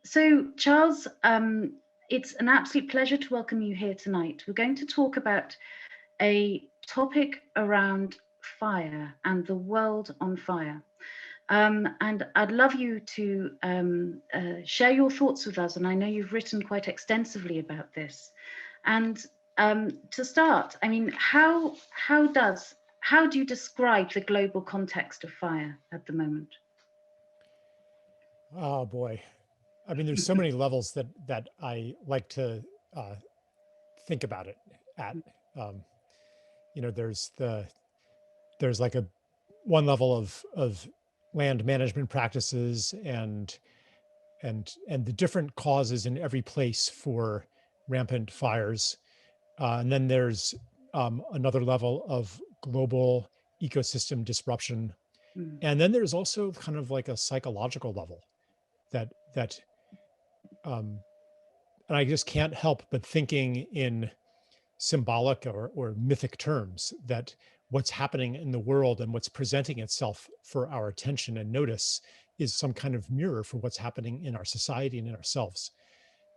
So, Charles, it's an absolute pleasure to welcome you here tonight. We're going to talk about a topic around fire and the world on fire. And I'd love you to share your thoughts with us. And I know you've written quite extensively about this. And to start, I mean, how do you describe the global context of fire at the moment? Oh boy. I mean, there's so many levels that I like to uh, think about it at. Um, there's like a one level of land management practices and the different causes in every place for rampant fires, and then there's another level of global ecosystem disruption, Mm, and then there's also kind of like a psychological level that um, and I just can't help but thinking in symbolic or mythic terms that what's happening in the world and what's presenting itself for our attention and notice is some kind of mirror for what's happening in our society and in ourselves.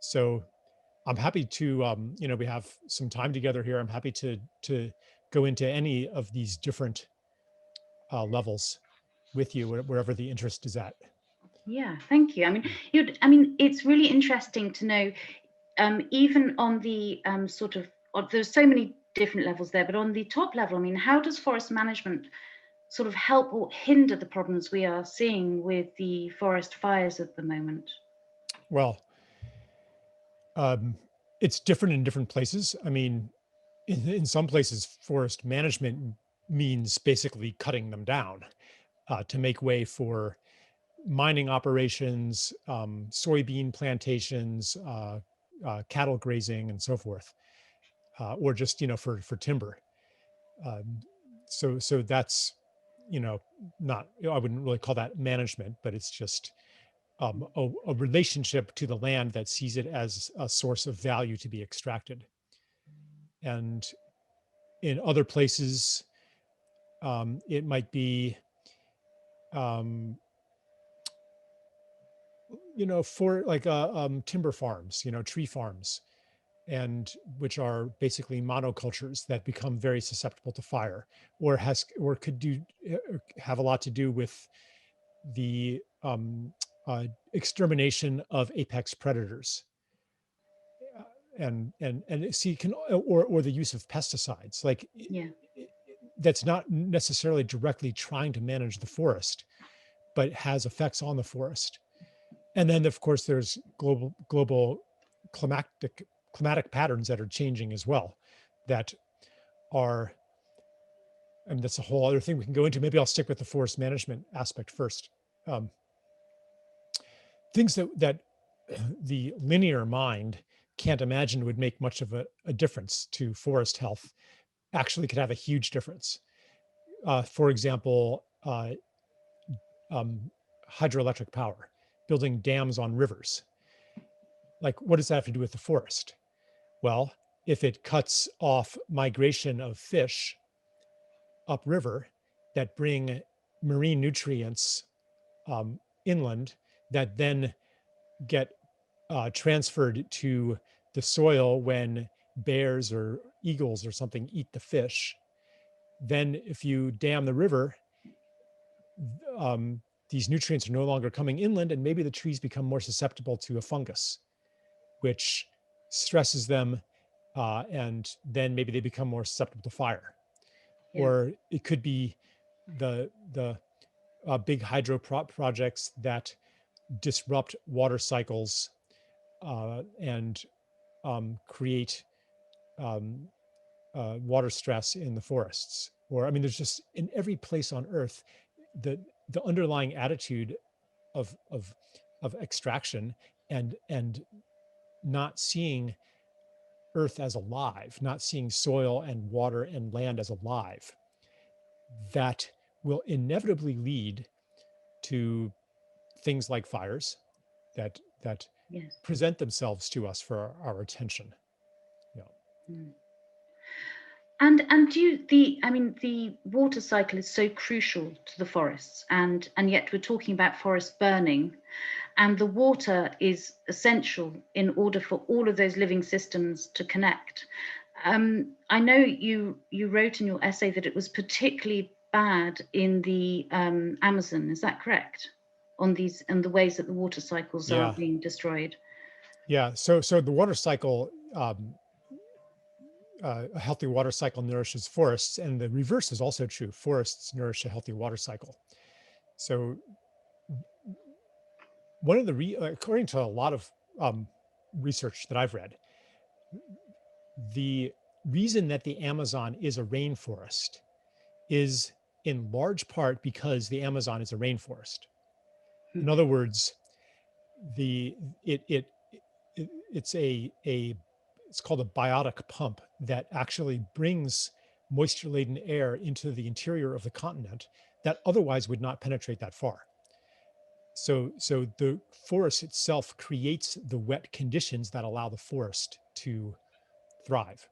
So I'm happy to, we have some time together here. I'm happy to go into any of these different levels with you, wherever the interest is at. yeah, thank you. I mean, it's really interesting to know, even on the there's so many different levels there, but on the top level, I mean, how does forest management sort of help or hinder the problems we are seeing with the forest fires at the moment? Well, um, it's different in different places. I mean, in some places, forest management means basically cutting them down to make way for mining operations, soybean plantations, cattle grazing, and so forth, or just for timber. Um, so that's not, I wouldn't really call that management, but it's just a relationship to the land that sees it as a source of value to be extracted. And in other places, it might be, um, for like timber farms, tree farms, and which are basically monocultures that become very susceptible to fire, or could have a lot to do with the extermination of apex predators, uh, and see can or the use of pesticides like Yeah, that's not necessarily directly trying to manage the forest, but has effects on the forest. And then of course there's global climatic patterns that are changing as well, that are, and that's a whole other thing we can go into. Maybe I'll stick with the forest management aspect first. um, Things that the linear mind can't imagine would make much of a difference to forest health actually could have a huge difference. For example, um, hydroelectric power, building dams on rivers. Like, what does that have to do with the forest? Well, if it cuts off migration of fish upriver that bring marine nutrients inland, that then get transferred to the soil when bears or eagles or something eat the fish. Then, if you dam the river, um, these nutrients are no longer coming inland, and maybe the trees become more susceptible to a fungus, which stresses them, and then maybe they become more susceptible to fire. yeah, Or it could be the big projects that disrupt water cycles and create um, water stress in the forests. Or, I mean, there's just in every place on Earth, the the underlying attitude of of of extraction and not seeing Earth as alive, not seeing soil and water and land as alive, that will inevitably lead to things like fires that yes. present themselves to us for our attention. Yeah. Mm. And the water cycle is so crucial to the forests, and yet we're talking about forest burning, and the water is essential in order for all of those living systems to connect. I know you wrote in your essay that it was particularly bad in the Amazon. Is that correct? On these and the ways that the water cycles are Yeah. being destroyed. Yeah. So the water cycle, a healthy water cycle nourishes forests, and the reverse is also true. Forests nourish a healthy water cycle. So one of the according to a lot of research that I've read, the reason that the Amazon is a rainforest is in large part because the Amazon is a rainforest. Hmm. In other words, the it it, it it's called a biotic pump that actually brings moisture laden air into the interior of the continent that otherwise would not penetrate that far. So the forest itself creates the wet conditions that allow the forest to thrive.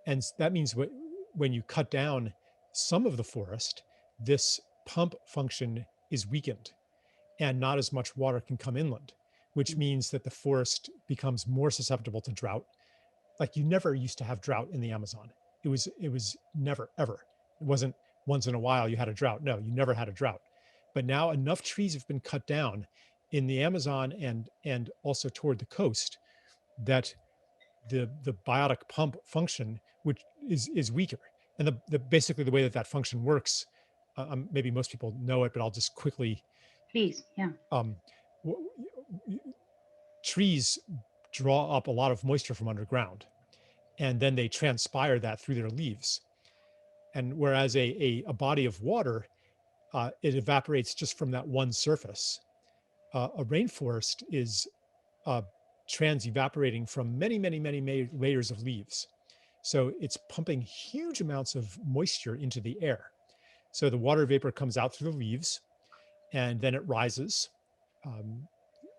And that means when you cut down some of the forest, this pump function is weakened and not as much water can come inland, which means that the forest becomes more susceptible to drought. Like, you never used to have drought in the Amazon. It was never, ever. It wasn't once in a while you had a drought. No, you never had a drought. But now enough trees have been cut down in the Amazon and also toward the coast that the biotic pump function, which is weaker. And the basically the way that function works, maybe most people know it, but I'll just quickly. Please, yeah. Um, Trees draw up a lot of moisture from underground, and then they transpire that through their leaves. And whereas a body of water, it evaporates just from that one surface, a rainforest is trans evaporating from many, many, many layers of leaves. So it's pumping huge amounts of moisture into the air. So the water vapor comes out through the leaves, and then it rises.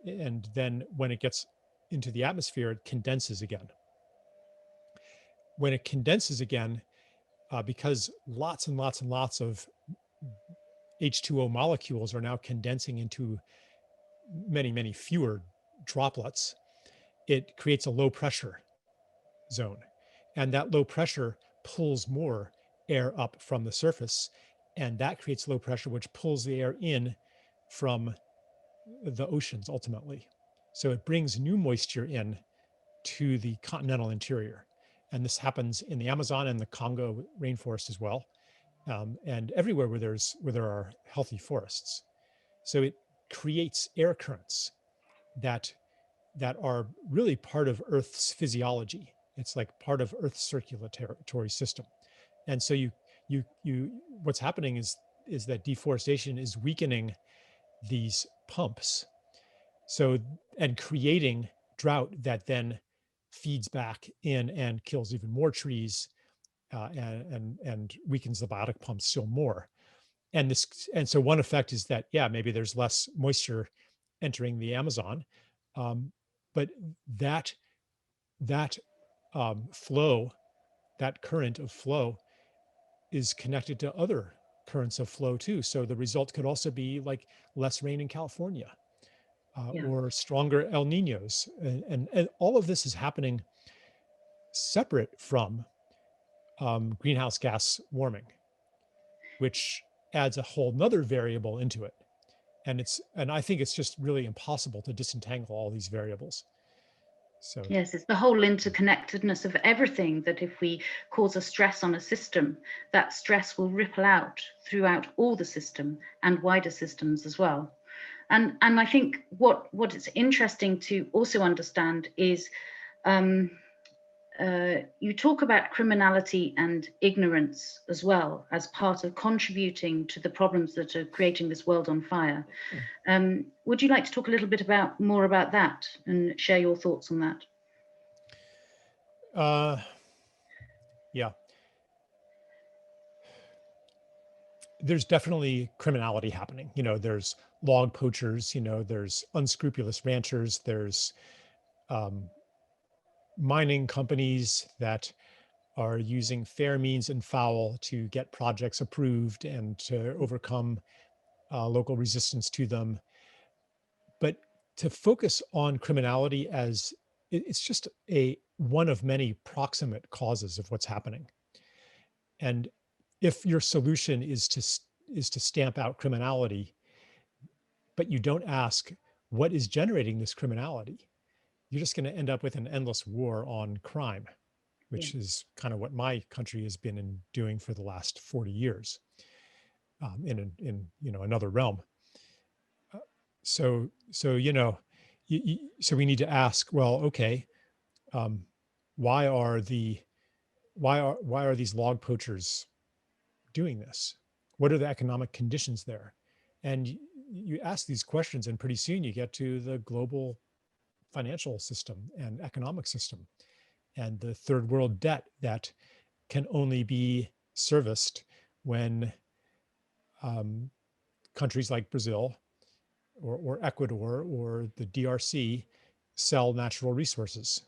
And then when it gets into the atmosphere, it condenses again. When it condenses again, because lots and lots and lots of H2O molecules are now condensing into many, many fewer droplets, it creates a low pressure zone. And that low pressure pulls more air up from the surface. And that creates low pressure, which pulls the air in from the oceans ultimately. So it brings new moisture in to the continental interior. And this happens in the Amazon and the Congo rainforest as well, and everywhere where there are healthy forests. So it creates air currents that are really part of Earth's physiology. It's like part of Earth's circulatory system. And so what's happening is that deforestation is weakening these pumps. So, and creating drought that then feeds back in and kills even more trees, and weakens the biotic pump still more. And so one effect is that, yeah, maybe there's less moisture entering the Amazon, but that that flow, that current of flow, is connected to other currents of flow too. So the result could also be like less rain in California, Yeah. or stronger El Ninos, and all of this is happening separate from greenhouse gas warming, which adds a whole nother variable into it. And I think it's just really impossible to disentangle all these variables. So Yes, it's the whole interconnectedness of everything, that if we cause a stress on a system, that stress will ripple out throughout all the system and wider systems as well. And I think what is interesting to also understand is, you talk about criminality and ignorance as well as part of contributing to the problems that are creating this world on fire. Would you like to talk a little bit more about that and share your thoughts on that? yeah, there's definitely criminality happening. There's log poachers, there's unscrupulous ranchers, there's mining companies that are using fair means and foul to get projects approved and to overcome local resistance to them. But to focus on criminality as it's just a one of many proximate causes of what's happening. And if your solution is to stamp out criminality, but you don't ask what is generating this criminality, you're just going to end up with an endless war on crime, Yeah. which is kind of what my country has been doing for the last 40 years, in another realm. Uh, so so we need to ask, well, okay, um, why are these log poachers doing this? What are the economic conditions there? And you ask these questions, and pretty soon you get to the global financial system and economic system and the third world debt that can only be serviced when um, countries like Brazil or Ecuador or the DRC sell natural resources.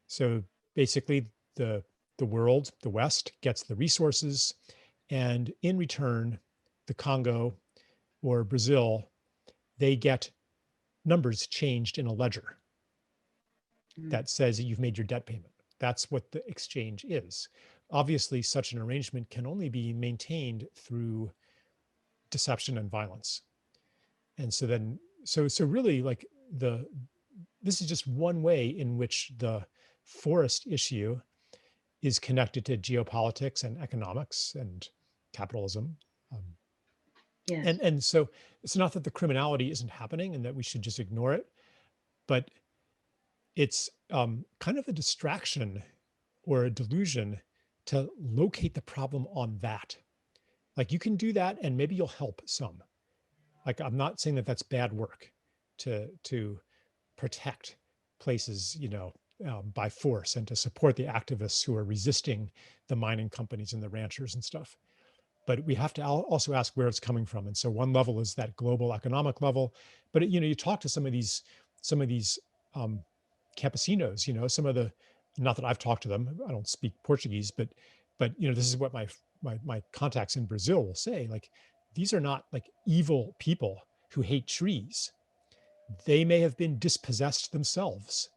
So basically, the world, the West, gets the resources, and in return, the Congo or Brazil, they get numbers changed in a ledger Mm. that says that you've made your debt payment. That's what the exchange is. Obviously, such an arrangement can only be maintained through deception and violence. And so then, so really, like this is just one way in which the forest issue is connected to geopolitics and economics and capitalism. Um, Yes. and so it's not that the criminality isn't happening and that we should just ignore it, but it's kind of a distraction or a delusion to locate the problem on that. Like you can do that and maybe you'll help some. Like I'm not saying that that's bad work to protect places, by force and to support the activists who are resisting the mining companies and the ranchers and stuff. But we have to also ask where it's coming from. And so one level is that global economic level. But you talk to some of these um, campesinos. Some of the, not that I've talked to them. I don't speak Portuguese, but this is what my contacts in Brazil will say. Like these are not like evil people who hate trees. They may have been dispossessed themselves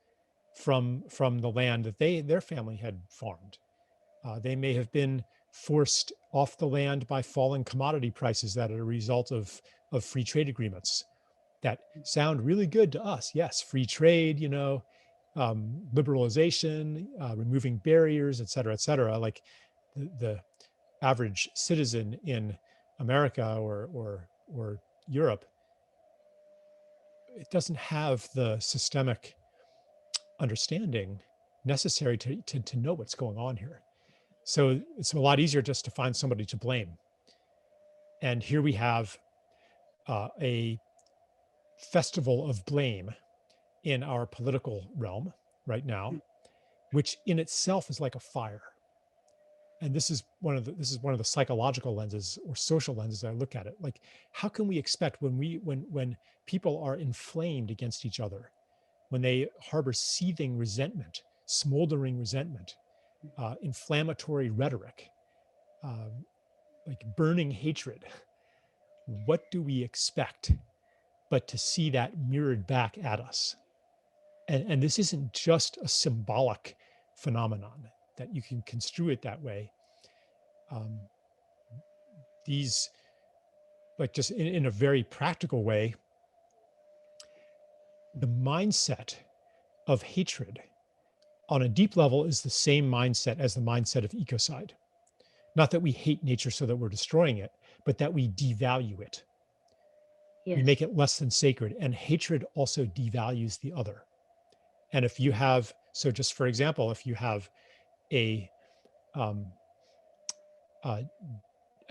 from the land that their family had farmed. They may have been forced off the land by falling commodity prices that are a result of free trade agreements that sound really good to us. Yes, free trade, liberalization, removing barriers, et cetera, et cetera. Like the average citizen in America or Europe, it doesn't have the systemic understanding necessary to know what's going on here. So it's a lot easier just to find somebody to blame. And here we have a festival of blame in our political realm right now, which in itself is like a fire. And this is one of the psychological lenses or social lenses I look at it. Like, how can we expect when people are inflamed against each other, when they harbor seething resentment, smoldering resentment, inflammatory rhetoric, um, like burning hatred, what do we expect but to see that mirrored back at us? And this isn't just a symbolic phenomenon that you can construe it that way. Um, these, like just in a very practical way, the mindset of hatred on a deep level is the same mindset as the mindset of ecocide. Not that we hate nature so that we're destroying it, but that we devalue it. We Yes. make it less than sacred, and hatred also devalues the other. And if you have, so just for example, if you have a, um, a,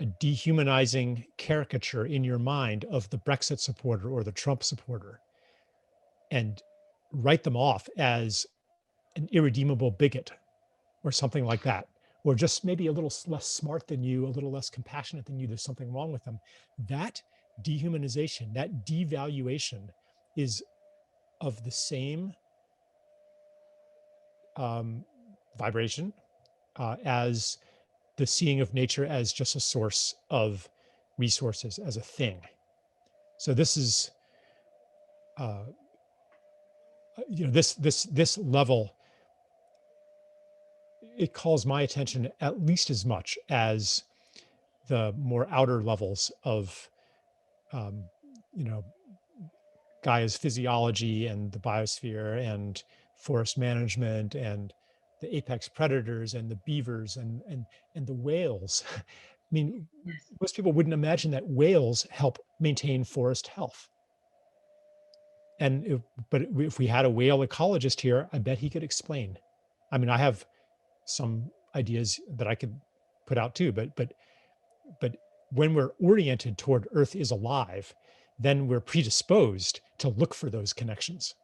a dehumanizing caricature in your mind of the Brexit supporter or the Trump supporter, and write them off as an irredeemable bigot or something like that, or just maybe a little less smart than you, a little less compassionate than you, there's something wrong with them. That dehumanization, that devaluation is of the same um, vibration, as the seeing of nature as just a source of resources, as a thing. So this is, uh, this level, it calls my attention at least as much as the more outer levels of, um, you know, Gaia's physiology and the biosphere and forest management and the apex predators and the beavers and the whales. I mean, Yes. most people wouldn't imagine that whales help maintain forest health. And if we had a whale ecologist here, I bet he could explain. I mean, I have some ideas that I could put out too, but when we're oriented toward Earth is alive, then we're predisposed to look for those connections.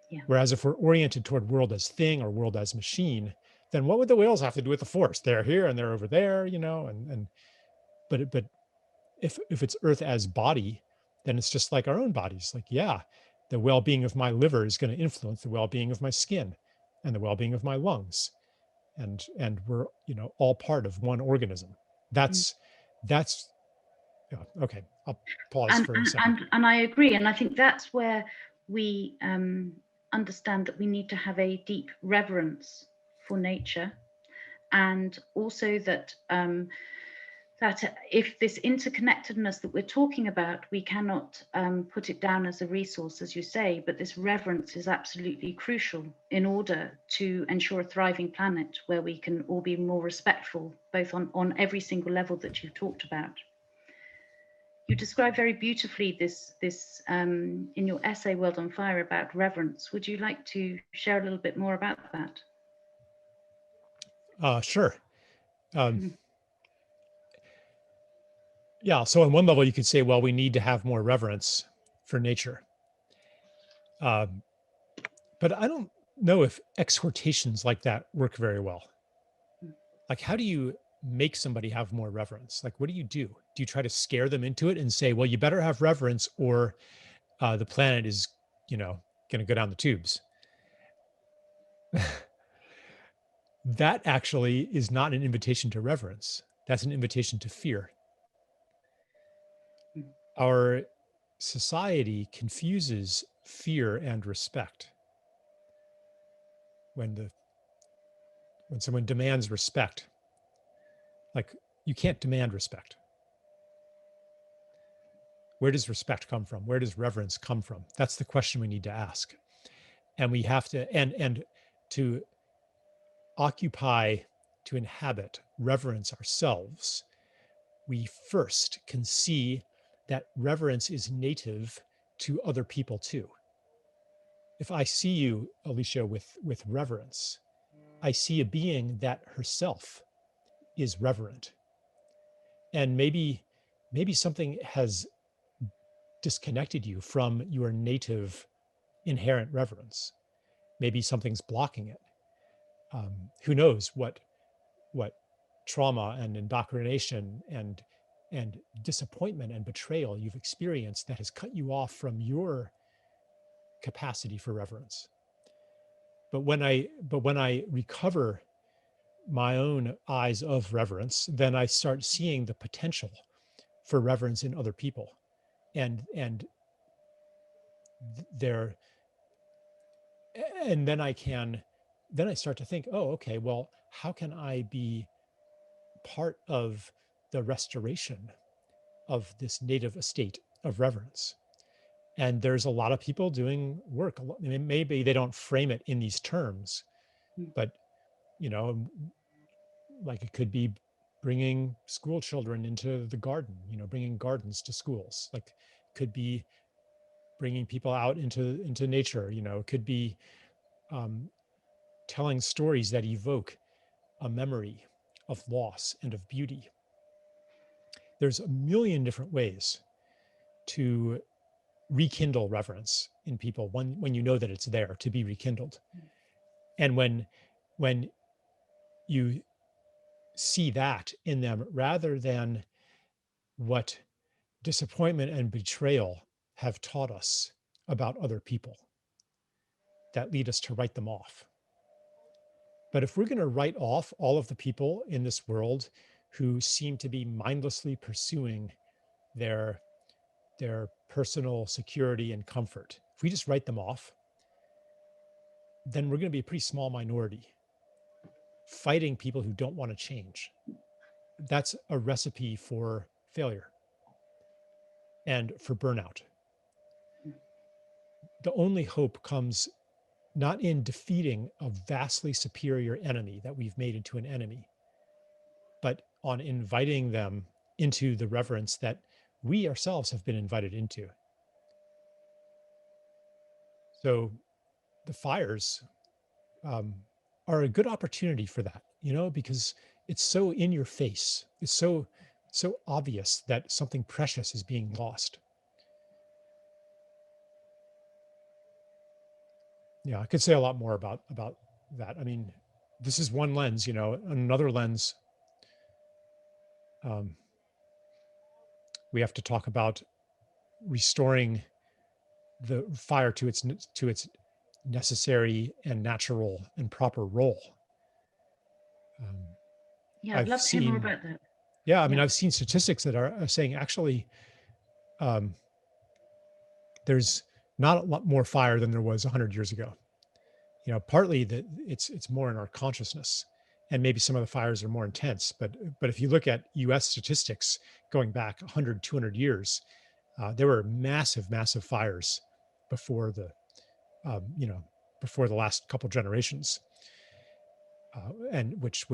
Yeah. Whereas if we're oriented toward world as thing or world as machine, then what would the whales have to do with the forest? They're here and they're over there, and but if it's Earth as body, then it's just like our own bodies. Like, yeah, the well-being of my liver is going to influence the well-being of my skin and the well-being of my lungs. And we're, all part of one organism. Mm. That's yeah, okay. I'll pause And, for a and second. and and I agree, and I think that's where we understand that we need to have a deep reverence for nature, and also that if this interconnectedness that we're talking about, we cannot put it down as a resource, as you say, but this reverence is absolutely crucial in order to ensure a thriving planet where we can all be more respectful, both on every single level that you've talked about. You describe very beautifully this in your essay, World on Fire, about reverence. Would you like to share a little bit more about that? Sure. Um, yeah. So on one level, you could say, well, we need to have more reverence for nature. Um, but I don't know if exhortations like that work very well. Like, how do you make somebody have more reverence? Like, what do you do? Do you try to scare them into it and say, well, you better have reverence or the planet is, going to go down the tubes? That actually is not an invitation to reverence. That's an invitation to fear. Our society confuses fear and respect. When someone demands respect, like, you can't demand respect. Where does respect come from? Where does reverence come from? That's the question we need to ask. And we have to, and to occupy, to inhabit reverence ourselves, we first can see that reverence is native to other people too. If I see you, Alicia, with reverence, I see a being that herself is reverent. And maybe something has disconnected you from your native inherent reverence. Maybe something's blocking it. Who knows what trauma and indoctrination and disappointment and betrayal you've experienced that has cut you off from your capacity for reverence. But when I recover my own eyes of reverence, then I start seeing the potential for reverence in other people, and there, and then I start to think, oh, okay, well, how can I be part of the restoration of this native estate of reverence? And there's a lot of people doing work. Maybe they don't frame it in these terms, but you know, like, it could be bringing school children into the garden, bringing gardens to schools. Like, could be bringing people out into nature. It could be um, telling stories that evoke a memory of loss and of beauty. There's a million different ways to rekindle reverence in people when you know that it's there to be rekindled. And when you see that in them, rather than what disappointment and betrayal have taught us about other people that lead us to write them off, But if we're going to write off all of the people in this world who seem to be mindlessly pursuing their their personal security and comfort, if we just write them off, then we're going to be a pretty small minority fighting people who don't want to change. That's a recipe for failure and for burnout. The only hope comes not in defeating a vastly superior enemy that we've made into an enemy, but on inviting them into the reverence that we ourselves have been invited into. So the fires um, are a good opportunity for that, because it's so in your face. It's so obvious that something precious is being lost. Yeah, I could say a lot more about that. I mean, this is one lens, another lens. Um, we have to talk about restoring the fire to its necessary and natural and proper role. Um, Yeah, I'd I've love to hear more seen, about that. yeah, I mean, Yeah. I've seen statistics that are saying actually um, there's not a lot more fire than there was 100 years ago. Partly that it's more in our consciousness, and maybe some of the fires are more intense. But if you look at U.S. statistics going back 100, 200 years, there were massive, massive fires before the um, you know before the last couple generations, and which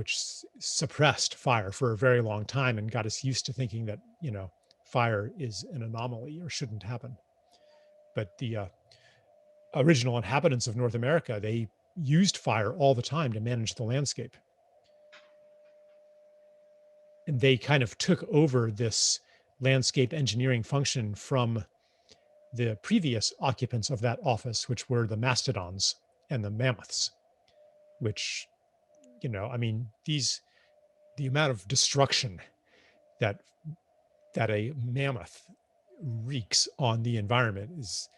suppressed fire for a very long time and got us used to thinking that fire is an anomaly or shouldn't happen. But the original inhabitants of North America, they used fire all the time to manage the landscape. And they kind of took over this landscape engineering function from the previous occupants of that office, which were the mastodons and the mammoths, which, I mean, the amount of destruction that a mammoth wreaks on the environment is,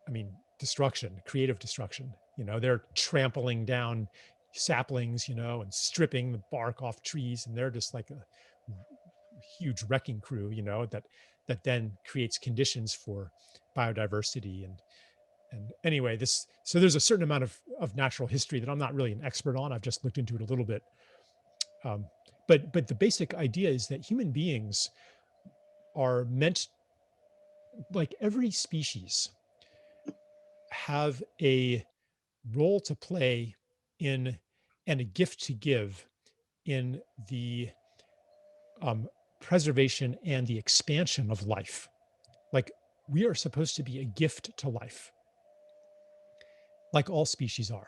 I mean, destruction, creative destruction. They're trampling down saplings, and stripping the bark off trees, and they're just like a huge wrecking crew, that then creates conditions for biodiversity and anyway, so there's a certain amount of natural history that I'm not really an expert on. I've just looked into it a little bit. Um, but the basic idea is that human beings are meant, like every species, have a role to play in and a gift to give in the um, preservation and the expansion of life. Like we are supposed to be a gift to life, like all species are.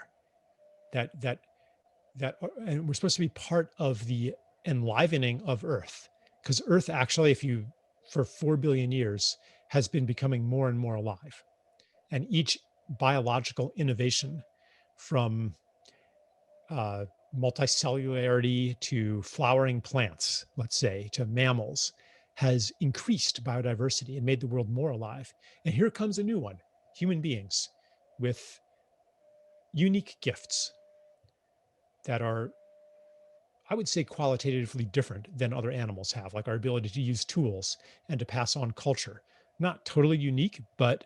And we're supposed to be part of the enlivening of Earth, because Earth actually, for 4 billion years, has been becoming more and more alive, and each biological innovation, from multicellularity to flowering plants, let's say, to mammals, has increased biodiversity and made the world more alive. And here comes a new one: human beings with unique gifts that are, I would say, qualitatively different than other animals have, like our ability to use tools and to pass on culture. Not totally unique, but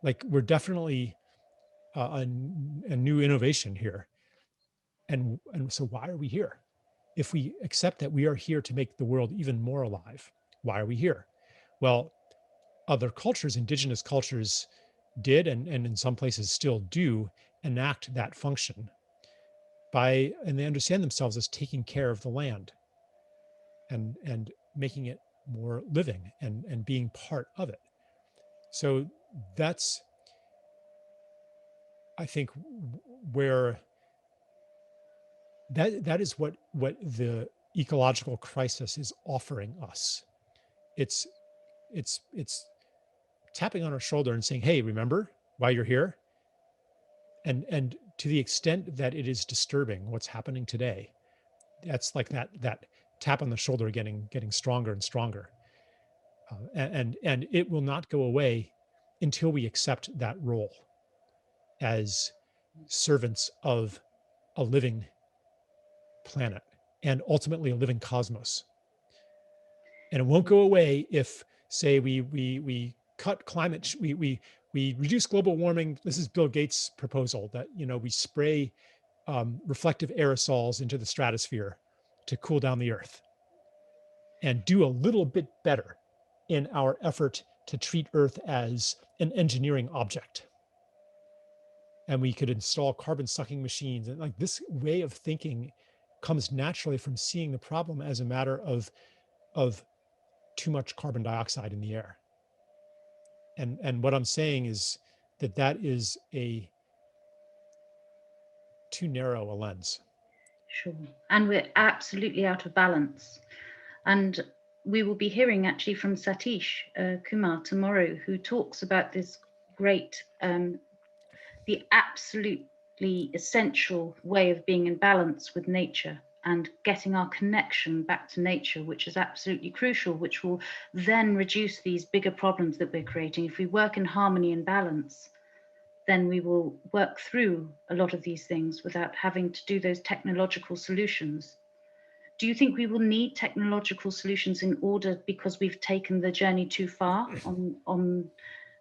like we're definitely a new innovation here. And so why are we here? If we accept that we are here to make the world even more alive, why are we here? Well, other cultures, indigenous cultures, did and in some places still do enact that function and they understand themselves as taking care of the land and making it more living and being part of it. So that's, I think, where that is what the ecological crisis is offering us. It's it's it's tapping on our shoulder and saying, hey, remember why you're here. And to the extent that it is disturbing what's happening today, that's like that tap on the shoulder getting stronger and stronger. And it will not go away until we accept that role as servants of a living planet and ultimately a living cosmos. And it won't go away if, say, we cut climate, we reduce global warming. This is Bill Gates' proposal that, we spray reflective aerosols into the stratosphere to cool down the Earth and do a little bit better in our effort to treat Earth as an engineering object. And we could install carbon sucking machines. And like, this way of thinking comes naturally from seeing the problem as a matter of too much carbon dioxide in the air. And what I'm saying is that is a too narrow a lens. Sure. And we're absolutely out of balance. And we will be hearing actually from Satish Kumar tomorrow, who talks about this great, the absolutely essential way of being in balance with nature and getting our connection back to nature, which is absolutely crucial, which will then reduce these bigger problems that we're creating. If we work in harmony and balance, then we will work through a lot of these things without having to do those technological solutions. Do you think we will need technological solutions in order, because we've taken the journey too far on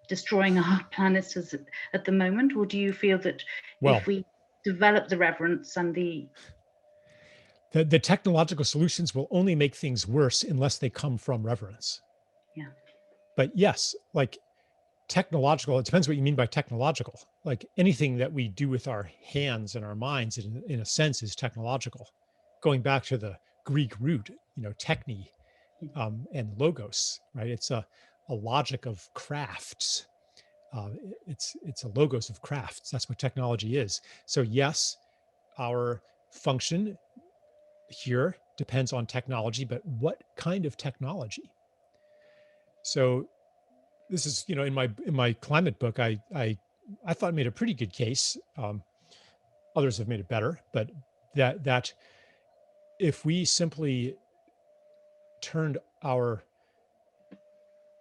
destroying our planets at the moment? Or do you feel that if we develop the reverence and the technological solutions will only make things worse unless they come from reverence? Yeah. But yes, like technological, it depends what you mean by technological. Like anything that we do with our hands and our minds, in a sense, is technological. Going back to the Greek root, techne, and logos, right? It's a logic of crafts. It's a logos of crafts. That's what technology is. So yes, our function here depends on technology, but what kind of technology? So this is, in my climate book, I thought made a pretty good case. Others have made it better, but that if we simply turned our,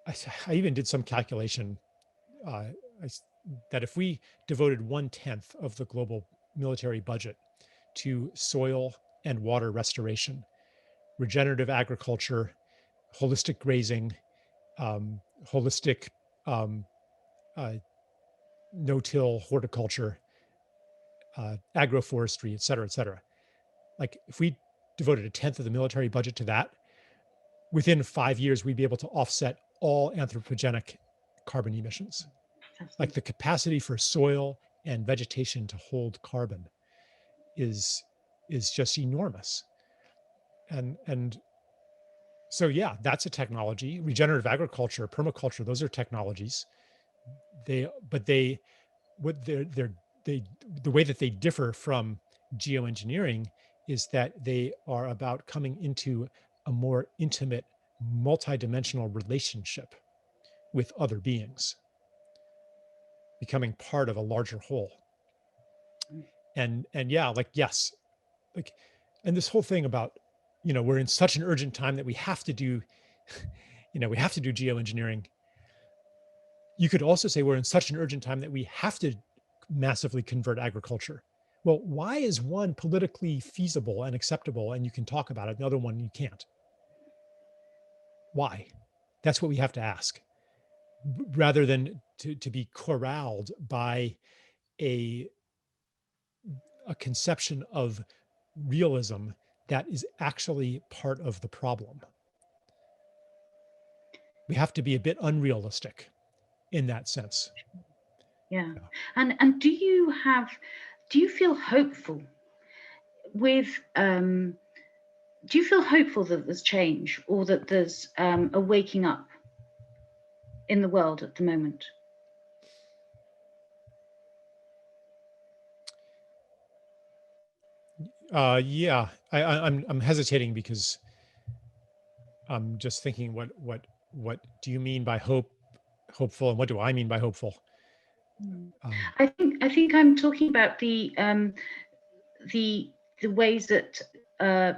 I even did some calculation that if we devoted 1/10 of the global military budget to soil and water restoration, regenerative agriculture, holistic grazing, holistic no-till horticulture, agroforestry, et cetera, like if we devoted 1/10 of the military budget to that, within 5 years, we'd be able to offset all anthropogenic carbon emissions. Like the capacity for soil and vegetation to hold carbon is just enormous. And so, yeah, that's a technology. Regenerative agriculture, permaculture, those are technologies. The way that they differ from geoengineering is that they are about coming into a more intimate, multidimensional relationship with other beings, becoming part of a larger whole. And yeah, like, yes, like, and this whole thing about, we're in such an urgent time that we have to do, we have to do geoengineering. You could also say we're in such an urgent time that we have to massively convert agriculture. Well, why is one politically feasible and acceptable and you can talk about it, the other one you can't? Why? That's what we have to ask, rather than to be corralled by a conception of realism that is actually part of the problem. We have to be a bit unrealistic in that sense. Yeah. And do you feel hopeful with do you feel hopeful that there's change, or that there's a waking up in the world at the moment? Yeah, I'm hesitating because I'm just thinking what do you mean by hopeful, and what do I mean by hopeful? I think I'm talking about the ways that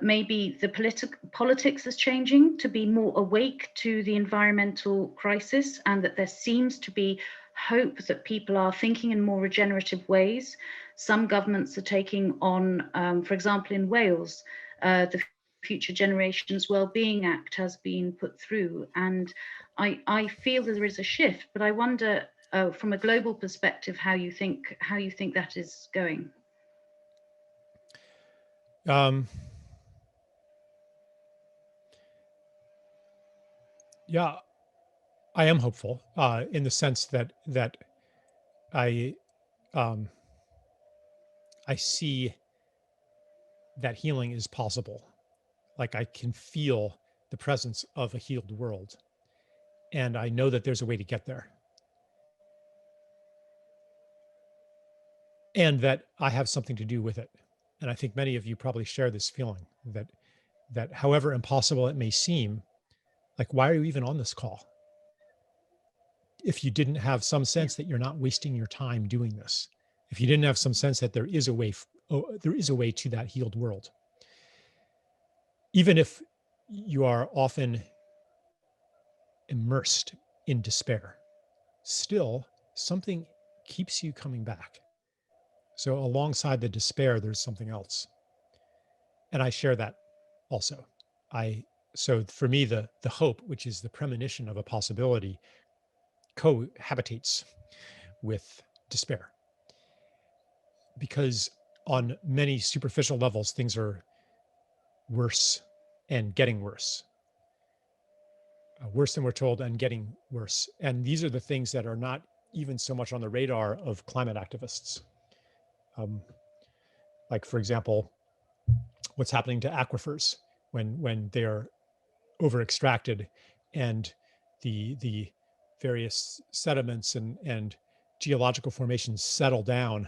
maybe the politics is changing to be more awake to the environmental crisis, and that there seems to be hope that people are thinking in more regenerative ways. Some governments are taking on, for example, in Wales, the Future Generations Wellbeing Act has been put through, and I feel that there is a shift. But I wonder, from a global perspective, how you think that is going. Yeah, I am hopeful in the sense that I um, I see that healing is possible. Like I can feel the presence of a healed world, and I know that there's a way to get there, and that I have something to do with it. And I think many of you probably share this feeling that however impossible it may seem, like why are you even on this call if you didn't have some Yeah. sense that you're not wasting your time doing this? If you didn't have some sense that there is a way, there is a way to that healed world, even if you are often immersed in despair, still something keeps you coming back. So alongside the despair, there's something else. And I share that also. So for me, the hope, which is the premonition of a possibility, cohabitates with despair. Because on many superficial levels, things are worse and getting worse. Worse than we're told and getting worse. And these are the things that are not even so much on the radar of climate activists. Like, for example, what's happening to aquifers when they're over extracted and the various sediments and geological formations settle down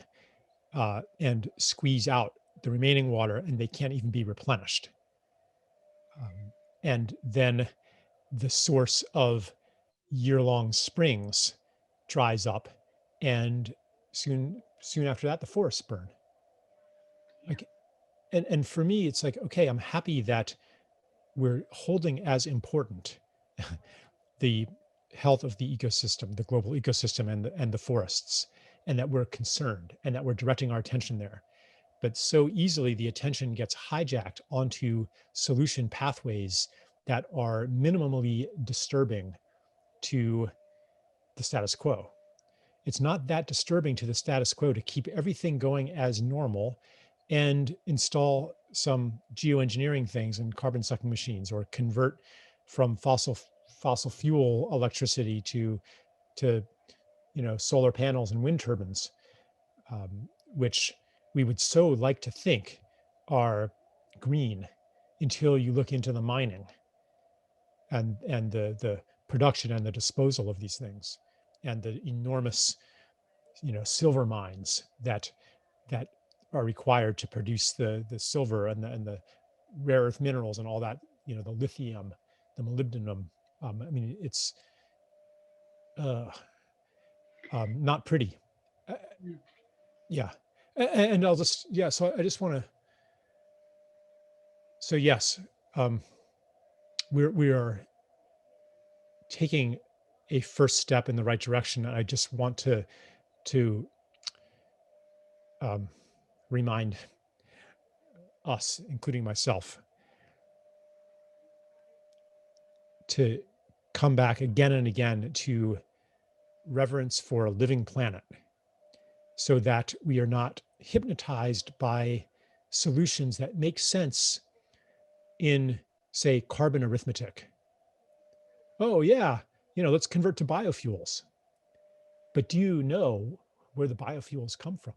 and squeeze out the remaining water, and they can't even be replenished. And then the source of year-long springs dries up, and soon after that, the forests burn. Like, and for me, it's like, okay, I'm happy that we're holding as important the health of the ecosystem, the global ecosystem, and the forests, and that we're concerned and that we're directing our attention there. But so easily the attention gets hijacked onto solution pathways that are minimally disturbing to the status quo. It's not that disturbing to the status quo to keep everything going as normal and install some geoengineering things and carbon sucking machines, or convert from fossil fuel electricity to solar panels and wind turbines, which we would so like to think are green until you look into the mining and the production and the disposal of these things, and the enormous silver mines that are required to produce the silver and the rare earth minerals and all that, the lithium, the molybdenum. I mean, it's uh, not pretty. Uh, Mm. yeah. And I'll just, yeah, so I just want to, so yes, we are taking a first step in the right direction. And I just want to um, remind us, including myself, to come back again and again to reverence for a living planet, so that we are not hypnotized by solutions that make sense in, say, carbon arithmetic. Oh, yeah, let's convert to biofuels. But do you know where the biofuels come from?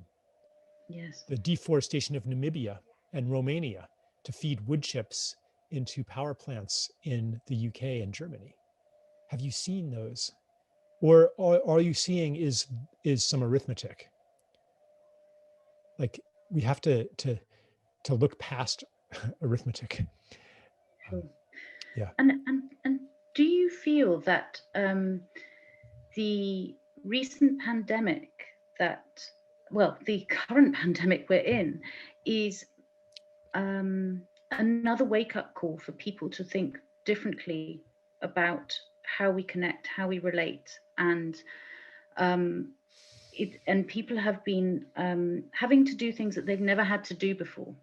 Yes. The deforestation of Namibia and Romania to feed wood chips into power plants in the UK and Germany. Have you seen those? Or all you seeing is some arithmetic? Like, we have to look past arithmetic. Sure. Yeah. And do you feel that the recent pandemic the current pandemic we're in is another wake-up call for people to think differently about how we connect, how we relate, and And people have been having to do things that they've never had to do before.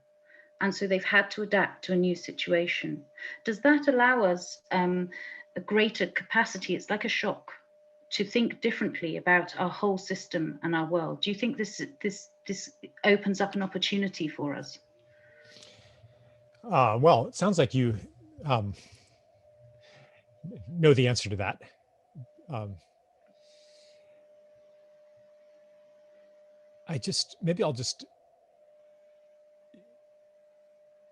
And so they've had to adapt to a new situation. Does that allow us a greater capacity? It's like a shock to think differently about our whole system and our world. Do you think this opens up an opportunity for us? Well, it sounds like you um, know the answer to that. Um, maybe I'll just,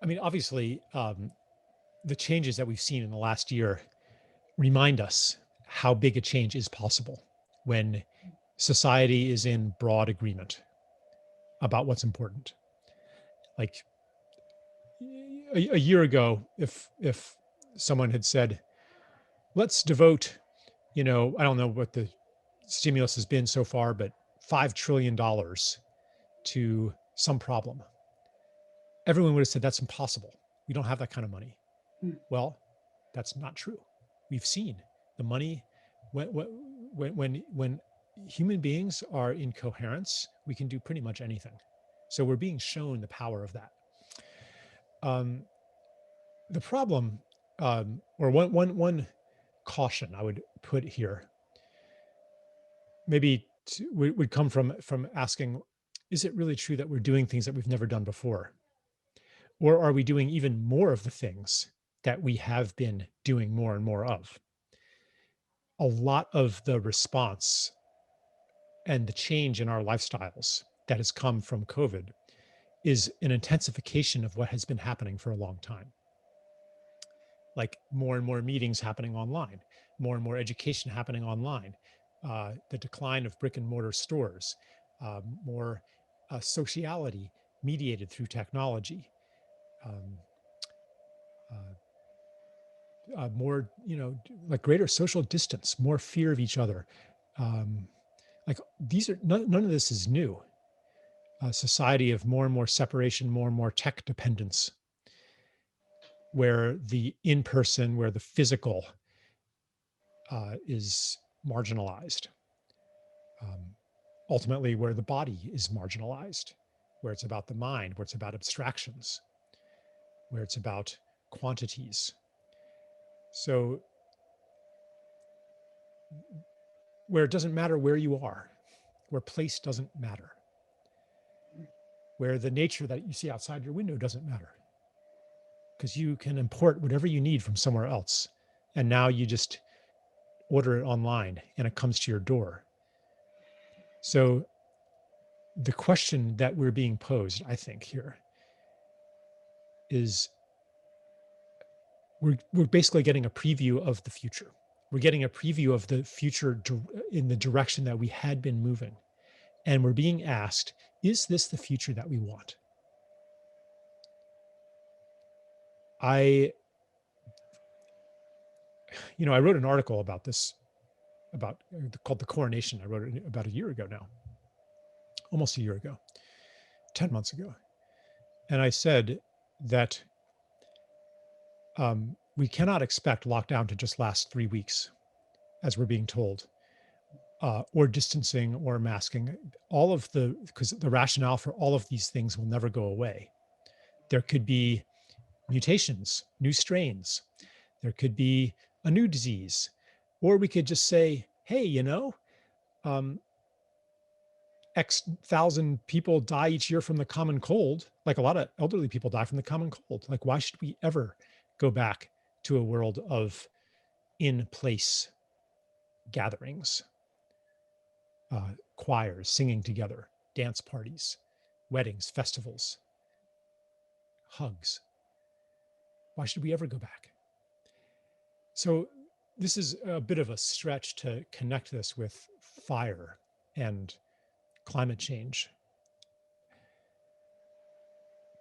I mean, obviously, the changes that we've seen in the last year remind us how big a change is possible when society is in broad agreement about what's important. Like a year ago, if someone had said, let's devote, I don't know what the stimulus has been so far, but $5 trillion to some problem, everyone would have said that's impossible. We don't have that kind of money. Mm. Well, that's not true. We've seen the money when human beings are in coherence, we can do pretty much anything. So we're being shown the power of that. The problem, or one caution I would put here, maybe would come from asking, is it really true that we're doing things that we've never done before? Or are we doing even more of the things that we have been doing more and more of? A lot of the response and the change in our lifestyles that has come from COVID is an intensification of what has been happening for a long time. Like more and more meetings happening online, more and more education happening online, the decline of brick and mortar stores, more sociality mediated through technology, um, more, like greater social distance, more fear of each other. Like these are none of this is new. A society of more and more separation, more and more tech dependence, where the in-person, where the physical is marginalized. Ultimately, where the body is marginalized, where it's about the mind, where it's about abstractions, where it's about quantities. So, where it doesn't matter where you are, where place doesn't matter, where the nature that you see outside your window doesn't matter, because you can import whatever you need from somewhere else. And now you just order it online and it comes to your door. So the question that we're being posed, I think, here is we're basically getting a preview of the future. We're getting a preview of the future in the direction that we had been moving. And we're being asked, is this the future that we want? I wrote an article about this, called The Coronation. I wrote it about a year ago now, almost a year ago, 10 months ago. And I said that we cannot expect lockdown to just last 3 weeks, as we're being told, or distancing or masking. Because the rationale for all of these things will never go away. There could be mutations, new strains. There could be a new disease, or we could just say, hey, X thousand people die each year from the common cold. Like a lot of elderly people die from the common cold. Like, why should we ever go back to a world of in-place gatherings, choirs singing together, dance parties, weddings, festivals, hugs? Why should we ever go back? So this is a bit of a stretch to connect this with fire and climate change.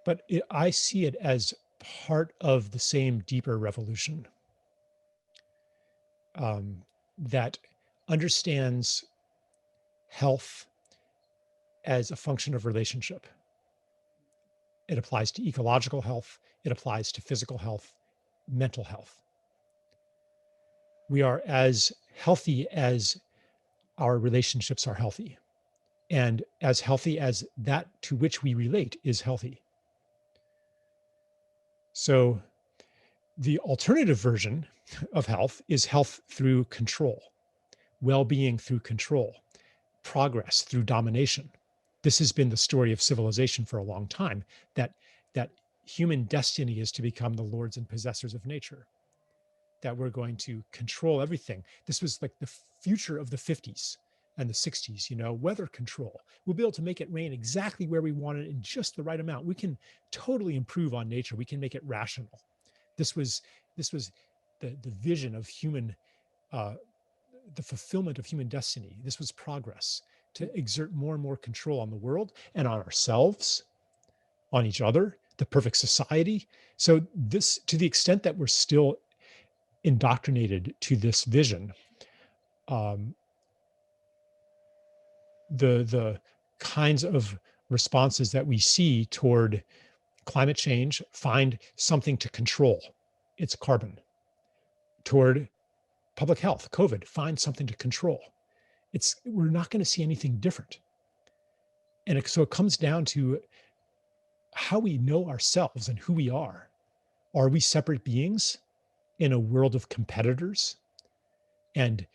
But I see it as part of the same deeper revolution that understands health as a function of relationship. It applies to ecological health. It applies to physical health, mental health. We are as healthy as our relationships are healthy, and as healthy as that to which we relate is healthy. So the alternative version of health is health through control, well-being through control, progress through domination. This has been the story of civilization for a long time, that that human destiny is to become the lords and possessors of nature, that we're going to control everything. This was like the future of the 50s and the 60s, weather control. We'll be able to make it rain exactly where we want it in just the right amount. We can totally improve on nature. We can make it rational. This was the vision of human, uh, the fulfillment of human destiny. This was progress, to exert more and more control on the world and on ourselves, on each other, the perfect society. So this, to the extent that we're still indoctrinated to this vision, um, the kinds of responses that we see toward climate change, find something to control. It's carbon. Toward public health, COVID, find something to control. We're not going to see anything different. And so it comes down to how we know ourselves and who we are. Are we separate beings in a world of competitors and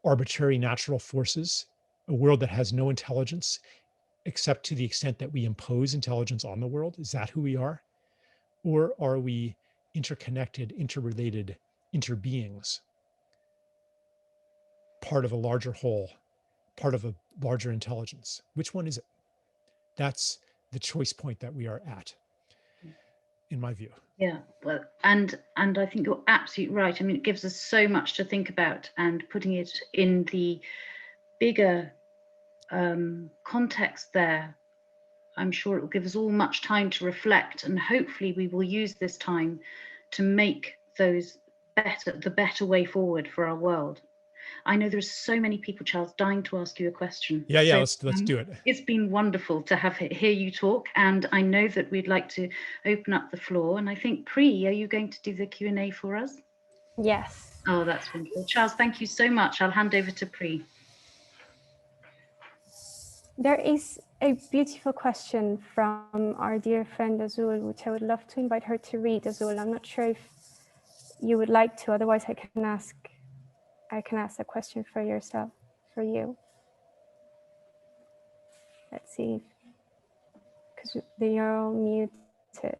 arbitrary natural forces, a world that has no intelligence except to the extent that we impose intelligence on the world? Is that who we are? Or are we interconnected, interrelated interbeings, part of a larger whole, part of a larger intelligence? Which one is it? That's the choice point that we are at, in my view. Yeah, well, and I think you're absolutely right. I mean, it gives us so much to think about, and putting it in the bigger context there, I'm sure it will give us all much time to reflect, and hopefully we will use this time to make the better way forward for our world. I know there's so many people, Charles, dying to ask you a question. Yeah, So, let's do it. It's been wonderful to hear you talk, and I know that we'd like to open up the floor. And I think, Pri, are you going to do the Q&A for us? Yes. Oh, that's wonderful. Charles, thank you so much. I'll hand over to Pri. There is a beautiful question from our dear friend Azul, which I would love to invite her to read. Azul, I'm not sure if you would like to, otherwise I can ask a question for yourself, for you. Let's see, because they are all muted.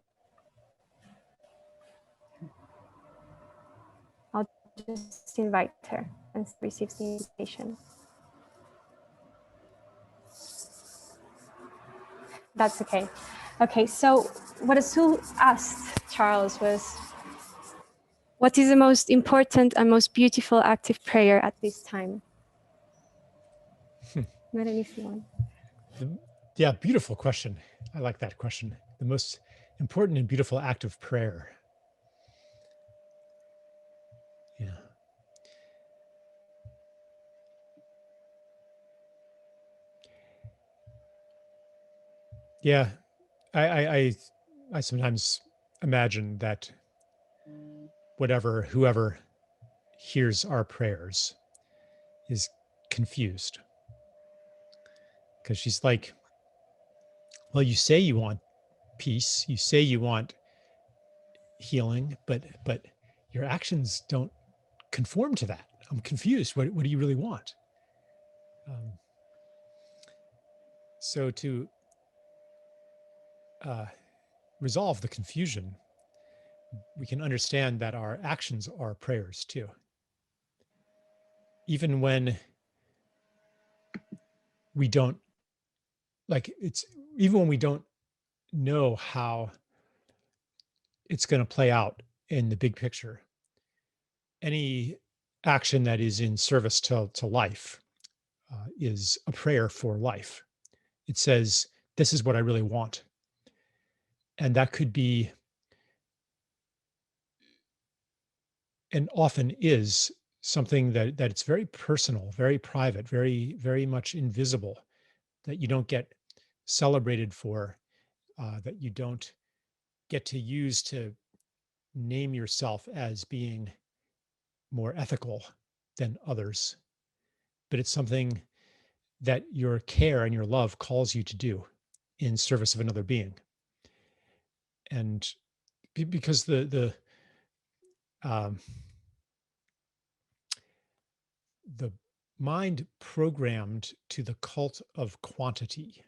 I'll just invite her and receive the invitation. That's okay. Okay, so what Azul asked Charles was, what is the most important and most beautiful active prayer at this time? Not an easy one. Yeah, beautiful question. I like that question. The most important and beautiful act of prayer. Yeah. Yeah, I sometimes imagine that whoever hears our prayers is confused, because she's like, well, you say you want peace, you say you want healing, but your actions don't conform to that. I'm confused. What do you really want? So to resolve the confusion, we can understand that our actions are prayers too. Even when we don't even when we don't know how it's going to play out in the big picture, any action that is in service to life is a prayer for life. It says, this is what I really want. And that could be, and often is, something that it's very personal, very private, very, very much invisible, that you don't get celebrated for, that you don't get to use to name yourself as being more ethical than others. but it's something that your care and your love calls you to do in service of another being. And because um, the mind programmed to the cult of quantity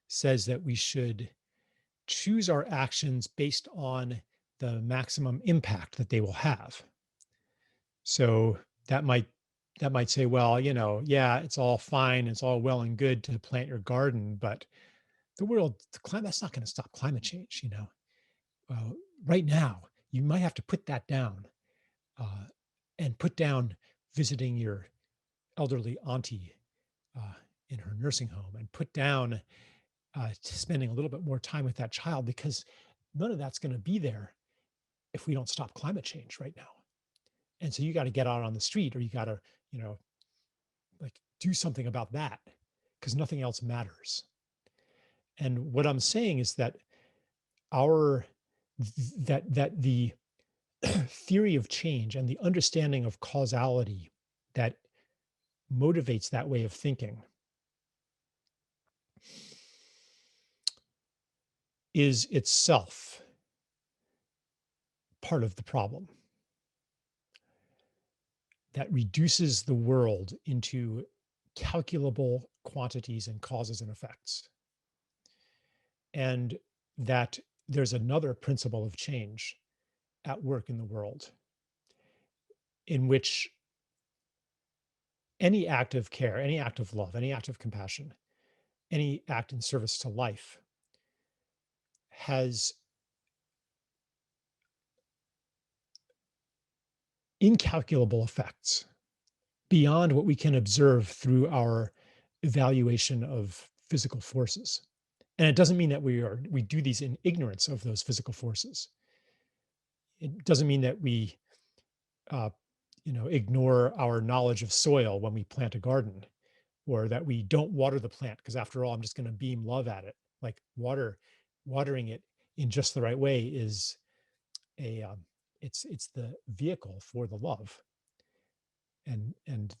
says that we should choose our actions based on the maximum impact that they will have. So that might say, well, yeah, it's all fine, it's all well and good to plant your garden, but the climate, that's not going to stop climate change. Right now, you might have to put that down, and put down visiting your elderly auntie in her nursing home, and put down spending a little bit more time with that child, because none of that's going to be there if we don't stop climate change right now. And so you got to get out on the street, or you got to, like, do something about that, because nothing else matters. And what I'm saying is that that the theory of change and the understanding of causality that motivates that way of thinking is itself part of the problem that reduces the world into calculable quantities and causes and effects. And that there's another principle of change at work in the world, in which any act of care, any act of love, any act of compassion, any act in service to life has incalculable effects beyond what we can observe through our evaluation of physical forces. And it doesn't mean that we do these in ignorance of those physical forces. It doesn't mean that we ignore our knowledge of soil when we plant a garden, or that we don't water the plant because, after all, I'm just going to beam love at it. Like, watering it in just the right way is it's the vehicle for the love and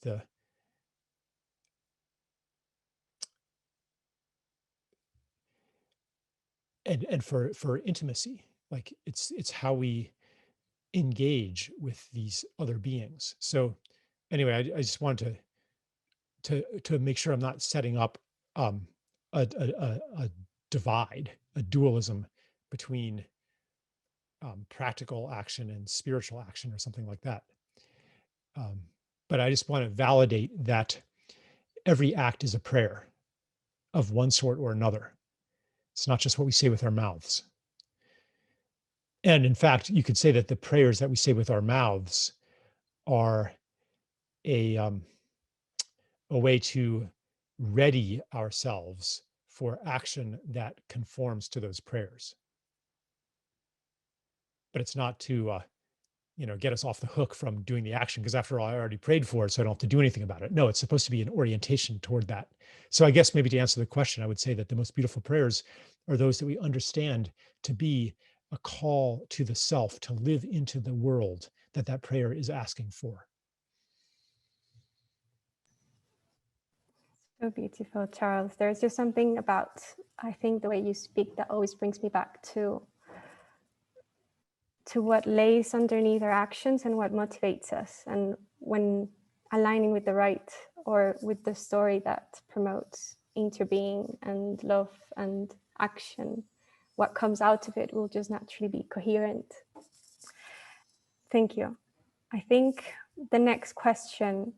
the and for intimacy. Like, it's how we engage with these other beings. So anyway, I just wanted to make sure I'm not setting up a divide, a dualism between practical action and spiritual action, or something like that. But I just want to validate that every act is a prayer of one sort or another. It's not just what we say with our mouths. And in fact, you could say that the prayers that we say with our mouths are a way to ready ourselves for action that conforms to those prayers. But it's not to get us off the hook from doing the action, because, after all, I already prayed for it, so I don't have to do anything about it. No, it's supposed to be an orientation toward that. So I guess maybe to answer the question, I would say that the most beautiful prayers are those that we understand to be a call to the self to live into the world that prayer is asking for. So beautiful, Charles. There's just something about, I think, the way you speak that always brings me back to what lays underneath our actions and what motivates us. And when aligning with the right, or with the story that promotes interbeing and love and action, what comes out of it will just naturally be coherent. Thank you. I think the next question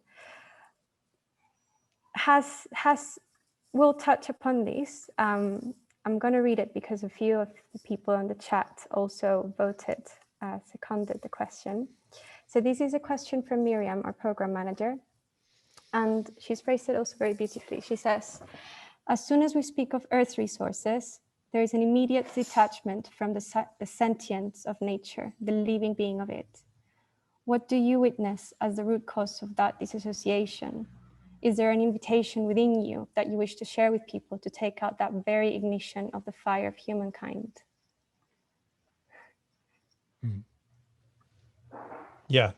will touch upon this. I'm going to read it because a few of the people on the chat also seconded the question. So this is a question from Miriam, our program manager, and she's phrased it also very beautifully. She says, as soon as we speak of Earth's resources, there is an immediate detachment from the sentience of nature, the living being of it. What do you witness as the root cause of that disassociation? Is there an invitation within you that you wish to share with people to take out that very ignition of the fire of humankind? Yeah.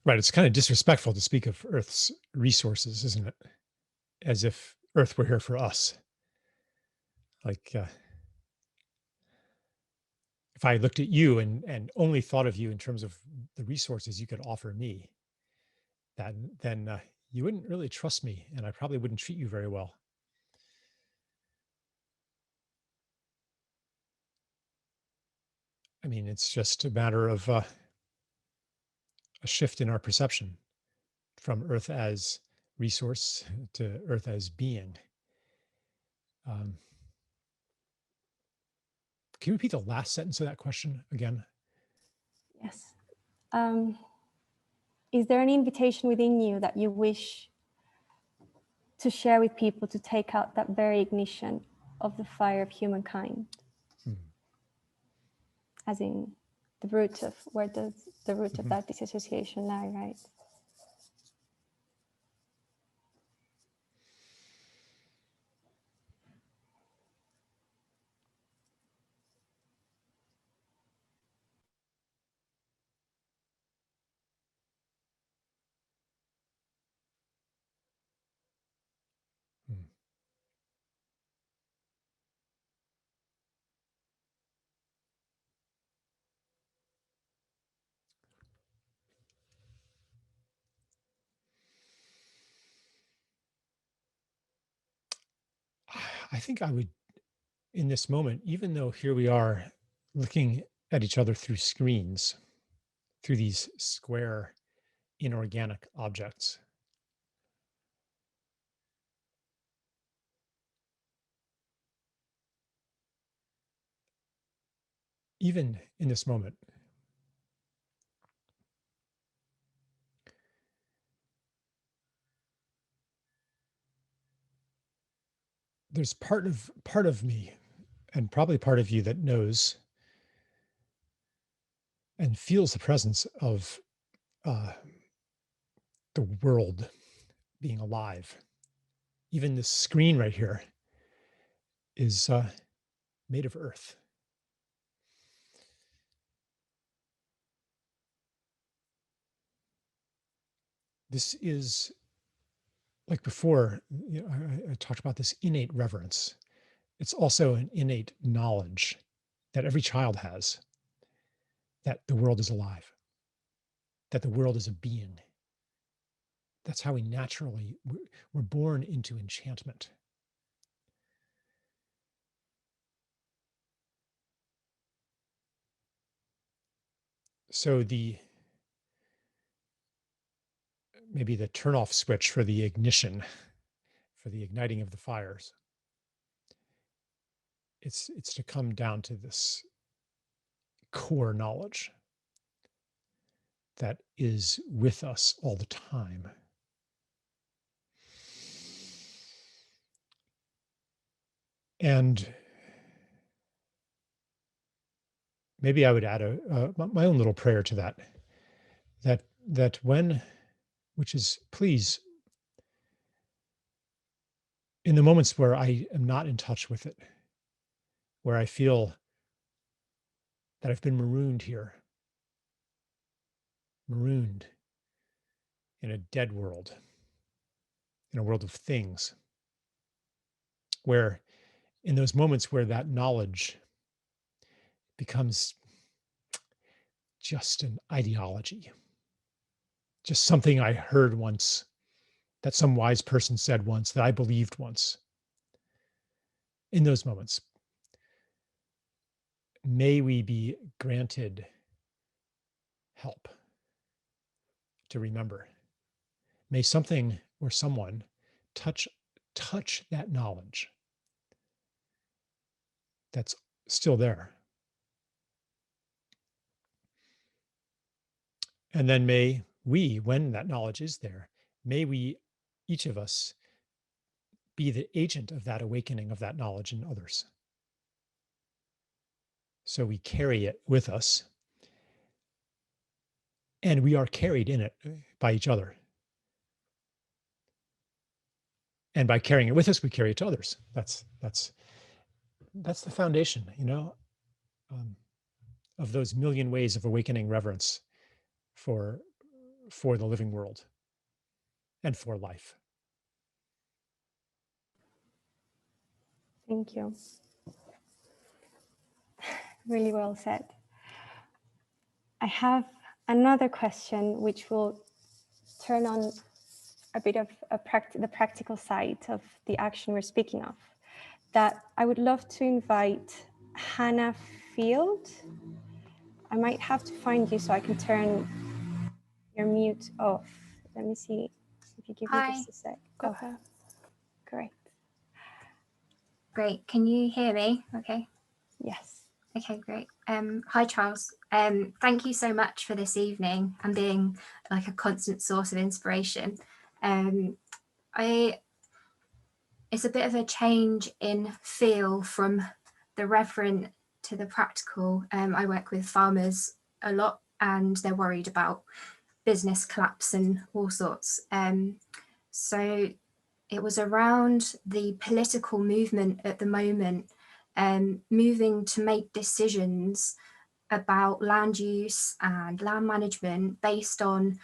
Right. It's kind of disrespectful to speak of Earth's resources, isn't it? As if Earth were here for us. Like, if I looked at you and only thought of you in terms of the resources you could offer me, that then you wouldn't really trust me, and I probably wouldn't treat you very well. I mean, it's just a matter of a shift in our perception from Earth as resource to Earth as being. Um, can you repeat the last sentence of that question again? Yes. Is there an invitation within you that you wish to share with people to take out that very ignition of the fire of humankind? As in the root of, where does the root of that disassociation lie, right? I think I would, in this moment, even though here we are looking at each other through screens, through these square inorganic objects, even in this moment, there's part of me and probably part of you that knows and feels the presence of uh, the world being alive. Even this screen right here is made of earth. This is, like before, you know, I talked about this innate reverence. It's also an innate knowledge that every child has, that the world is alive, that the world is a being. That's how we naturally, we're born into enchantment. So maybe the turn off switch for the ignition, for the igniting of the fires, it's to come down to this core knowledge that is with us all the time. And maybe I would add my own little prayer to that. That when, which is, please, in the moments where I am not in touch with it, where I feel that I've been marooned here, marooned in a dead world, in a world of things, where in those moments where that knowledge becomes just an ideology, just something I heard once, that some wise person said once, that I believed once. In those moments, may we be granted help to remember. May something or someone touch that knowledge that's still there. And then may we, when that knowledge is there, may we, each of us, be the agent of that awakening of that knowledge in others. So we carry it with us, and we are carried in it by each other. And by carrying it with us, we carry it to others. That's the foundation, of those million ways of awakening reverence for for the living world and for life. Thank you. Really well said. I have another question which will turn on a bit of the practical side of the action we're speaking of, that I would love to invite Hannah Field. I might have to find you so I can turn your mute off. Let me see if you give me just a sec. Go ahead. Great. Great. Can you hear me? Okay. Yes. Okay, great. Hi, Charles. Thank you so much for this evening and being like a constant source of inspiration. It's a bit of a change in feel from the reverent to the practical. I work with farmers a lot and they're worried about business collapse and all sorts. So it was around the political movement at the moment, moving to make decisions about land use and land management based on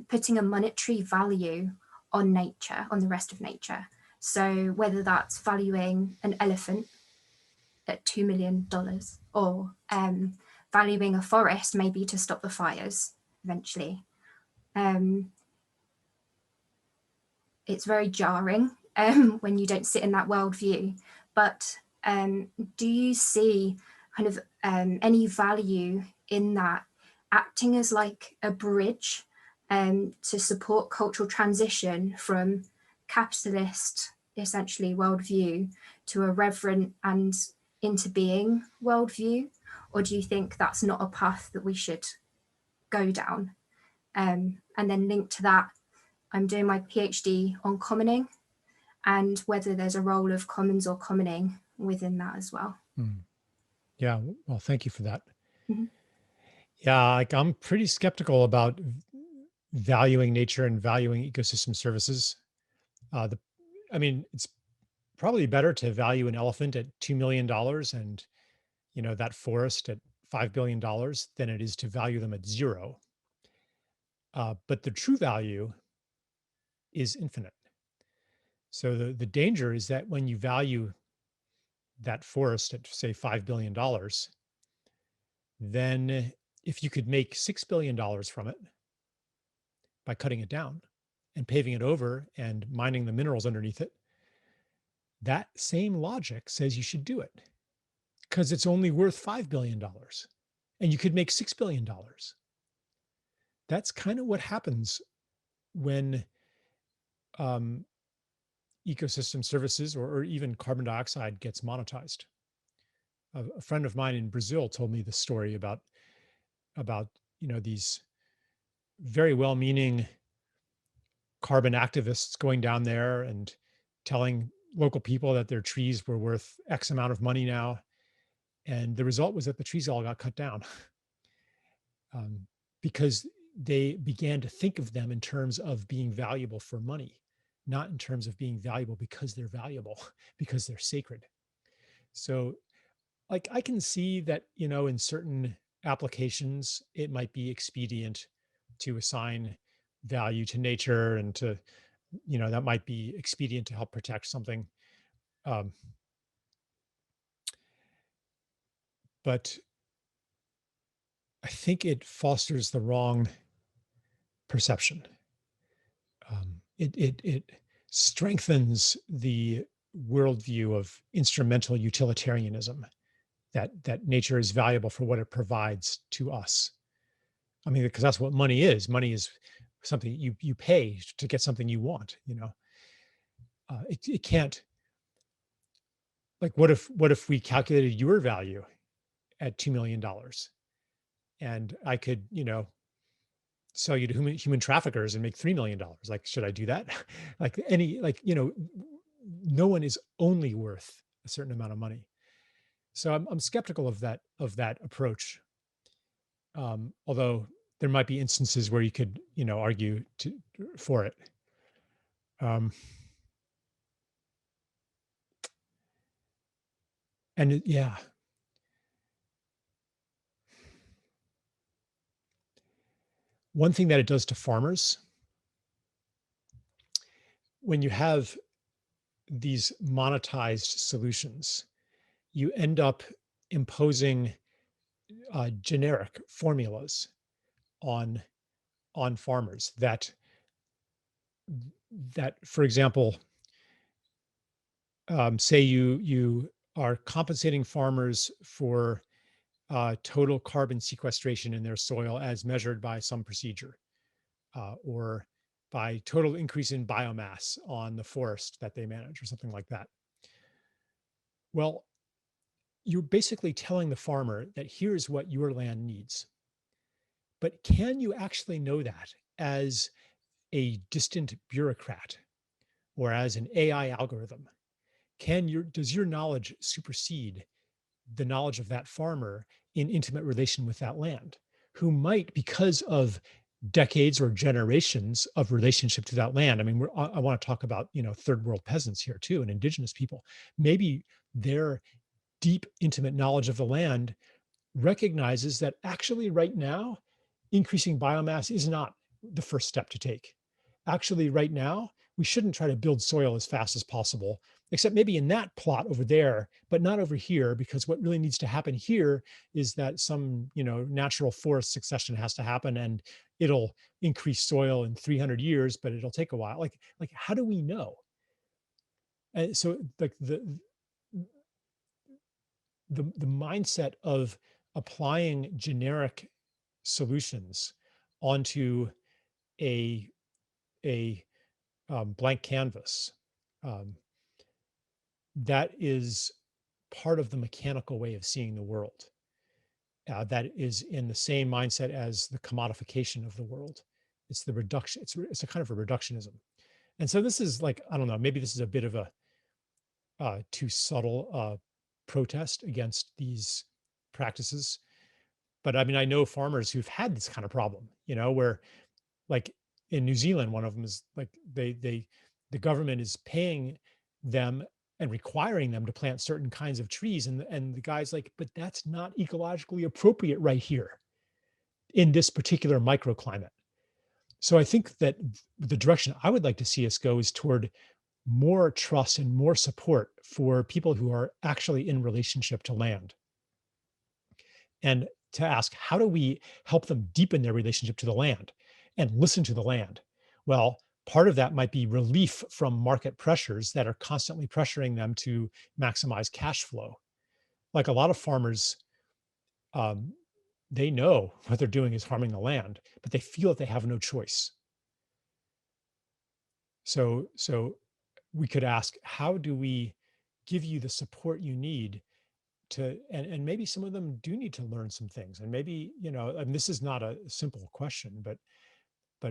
putting a monetary value on nature, on the rest of nature. So whether that's valuing an elephant at $2 million or valuing a forest maybe to stop the fires eventually. It's very jarring when you don't sit in that worldview, but do you see kind of any value in that acting as like a bridge to support cultural transition from capitalist, essentially, worldview to a reverent and into being worldview? Or do you think that's not a path that we should go down? And then linked to that, I'm doing my PhD on commoning and whether there's a role of commons or commoning within that as well. Yeah, well, thank you for that. Mm-hmm. Yeah, like I'm pretty skeptical about valuing nature and valuing ecosystem services. I mean, it's probably better to value an elephant at $2 million and, you know, that forest at $5 billion than it is to value them at zero. But the true value is infinite. So the danger is that when you value that forest at, say, $5 billion, then if you could make $6 billion from it by cutting it down and paving it over and mining the minerals underneath it, that same logic says you should do it because it's only worth $5 billion and you could make $6 billion. That's kind of what happens when ecosystem services or even carbon dioxide gets monetized. A friend of mine in Brazil told me the story about you know, these very well-meaning carbon activists going down there and telling local people that their trees were worth X amount of money now. And the result was that the trees all got cut down because they began to think of them in terms of being valuable for money, not in terms of being valuable because they're valuable, because they're sacred. So like I can see that, you know, in certain applications, it might be expedient to assign value to nature and to, you know, that might be expedient to help protect something. But I think it fosters the wrong perception. It strengthens the worldview of instrumental utilitarianism, that nature is valuable for what it provides to us. I mean, because that's what money is. Money is something you pay to get something you want. You know, it can't. Like, what if we calculated your value at $2 million, and I could, you know, sell you to human traffickers and make $3 million? Like, should I do that? Like you know, no one is only worth a certain amount of money. So I'm skeptical of that approach. Although there might be instances where you could, you know, argue for it. Yeah. one thing that it does to farmers, when you have these monetized solutions, you end up imposing generic formulas on farmers that, for example, say you are compensating farmers for total carbon sequestration in their soil as measured by some procedure, or by total increase in biomass on the forest that they manage, or something like that. Well, you're basically telling the farmer that here's what your land needs. But can you actually know that as a distant bureaucrat or as an AI algorithm? Does your knowledge supersede the knowledge of that farmer in intimate relation with that land, who might, because of decades or generations of relationship to that land? I mean, I want to talk about, third world peasants here too, and indigenous people. Maybe their deep, intimate knowledge of the land recognizes that actually right now, increasing biomass is not the first step to take. Actually, right now, we shouldn't try to build soil as fast as possible, except maybe in that plot over there, but not over here, because what really needs to happen here is that some, natural forest succession has to happen, and it'll increase soil in 300 years, but it'll take a while. Like how do we know? And so like the mindset of applying generic solutions onto a blank canvas, that is part of the mechanical way of seeing the world. That is in the same mindset as the commodification of the world. It's the reduction. It's a kind of a reductionism. And so this is like, I don't know, maybe this is a bit of a too subtle protest against these practices. But I mean, I know farmers who've had this kind of problem, where like in New Zealand, one of them is like the government is paying them and requiring them to plant certain kinds of trees. And the guy's like, but that's not ecologically appropriate right here in this particular microclimate. So I think that the direction I would like to see us go is toward more trust and more support for people who are actually in relationship to land. And to ask, how do we help them deepen their relationship to the land and listen to the land? Well, part of that might be relief from market pressures that are constantly pressuring them to maximize cash flow. Like a lot of farmers, they know what they're doing is harming the land, but they feel that they have no choice. So we could ask, how do we give you the support you need to, and maybe some of them do need to learn some things, and maybe, and this is not a simple question, but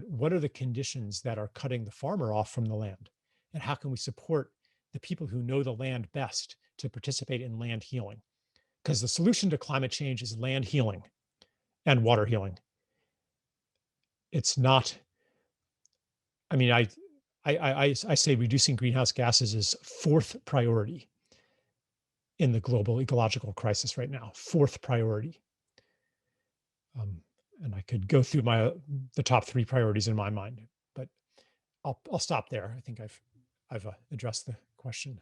what are the conditions that are cutting the farmer off from the land? And how can we support the people who know the land best to participate in land healing? Because the solution to climate change is land healing and water healing. It's not, I mean, I say reducing greenhouse gases is fourth priority in the global ecological crisis right now, fourth priority. And I could go through the top three priorities in my mind, but I'll stop there. I think I've addressed the question.